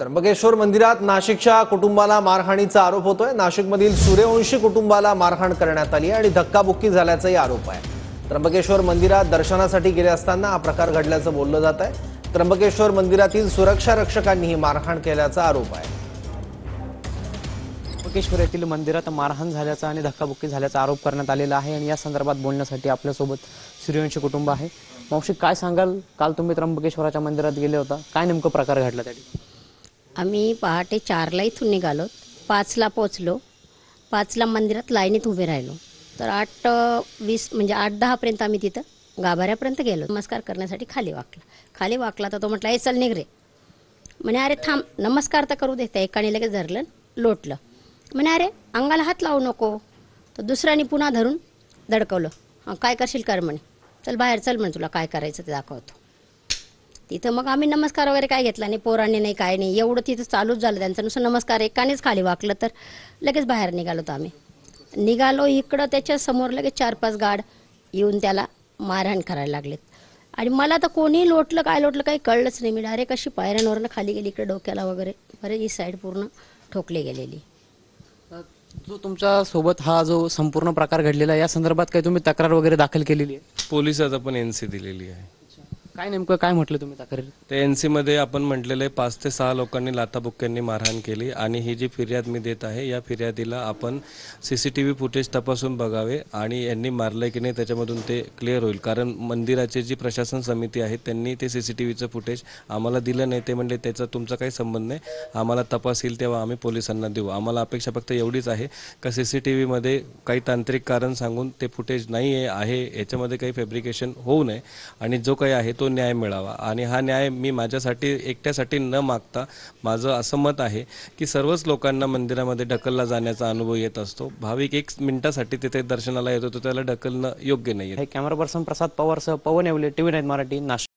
त्र्यंबकेश्वर मंदिरात नाशिकच्या कुटुंबाला मारहाणीचा आरोप होतोय। नाशिकमधील सूर्यवंशी कुटुंबाला मारहाण करण्यात आली आणि धक्काबुक्की झाल्याचाही आरोप आहे। त्र्यंबकेश्वर मंदिरात दर्शनासाठी गेले असताना हा प्रकार घडल्याचं बोललं जात आहे। त्र्यंबकेश्वर मंदिरातील सुरक्षा रक्षकांनी मारहाण केल्याचा आरोप आहे। त्र्यंबकेश्वर येथील मंदिरात मारहाण झाल्याचा आणि धक्काबुक्की झाल्याचा आरोप करण्यात आलेला आहे आणि या संदर्भात बोलण्यासाठी आपल्यासोबत सूर्यवंशी कुटुंब आहे। मावशी, काय सांगाल? काल तुम्ही त्र्यंबकेश्वराच्या मंदिरात गेले होता, काय नेमकं प्रकार घडला त्या ठिकाणी? आम्ही पहाटे 4ला इथून निघालो, 5ला पोचलो, 5ला मंदिरात लाईनीत उभे राहिलो, तर 8:20 म्हणजे 8:10 आम्ही तिथं गाभाऱ्यापर्यंत गेलो। नमस्कार करण्यासाठी खाली वाकला तर तो म्हटला, ए चल निघ रे। म्हणे अरे थांब, नमस्कार तर करू दे। त्या एकाने लगेच धरलं, लोटलं। म्हणे अरे अंगाला हात लावू नको। तर दुसऱ्याने पुन्हा धरून धडकवलं। हां, काय करशील कर म्हणे, चल बाहेर चल म्हणे, तुला काय करायचं ते दाखवतो। तिथं मग आम्ही नमस्कार वगैरे काय घेतला नाही, पोरांनी नाही, काय नाही, एवढं तिथं चालूच झालं त्यांचं। नुसतं नमस्कार, एकानेच खाली वाकलं तर लगेच बाहेर निघालो। तर आम्ही निघालो इकडं, त्याच्या समोर लगेच 4-5 गार्ड येऊन त्याला मारहाण करायला लागलेत आणि मला तर कोणी लोटलं काय लोटलं काही कळलंच नाही। मी डायरेक्ट अशी पायऱ्यांवरनं खाली गेली, इकडे डोक्याला वगैरे बरे ही साईड पूर्ण ठोकली गेलेली। जो तुमच्या सोबत हा जो संपूर्ण प्रकार घडलेला आहे, या संदर्भात काही तुम्ही तक्रार वगैरे दाखल केलेली आहे? पोलिसात आपण एनसी दिलेली आहे। काय नेमकं काय म्हटलं तुम्ही तक्रारीत? ते एनसी मध्ये आपण म्हटलेलं आहे 5 ते 6 लोकांनी लाथाबुक्क्यांनी मारहाण केली आणि ही जी फिर्याद मी देत आहे, या फिर्यादीला आपण सीसीटीव्ही फुटेज तपासून बघावे आणि यांनी मारलंय की नाही त्याच्यामधून ते क्लिअर होईल। कारण मंदिराची जी प्रशासन समिती आहे त्यांनी ते सीसीटीव्हीचं फुटेज आम्हाला दिलं नाही। ते म्हणले त्याचा तुमचा काही संबंध नाही, आम्हाला तपास येईल तेव्हा आम्ही पोलिसांना देऊ। आम्हाला अपेक्षा फक्त एवढीच आहे का सीसीटीव्हीमध्ये काही तांत्रिक कारण सांगून ते फुटेज नाही आहे याच्यामध्ये काही फॅब्रिकेशन होऊ नये आणि जो काही आहे तो न्याय मिळावा। आणि हा न्याय मी माझ्यासाठी एकट्यासाठी न मागता माझं असं मत आहे की सर्वच लोकांना मंदिरामध्ये ढकलला जाण्याचा अनुभव येत असतो। भाविक 1 मिनिटासाठी तिथे दर्शनाला येतो, तर त्याला ढकलणं योग्य नाही आहे। कॅमेरा पर्सन प्रसाद पवारसह पवन येवले, TV9 मराठी, नाशिक।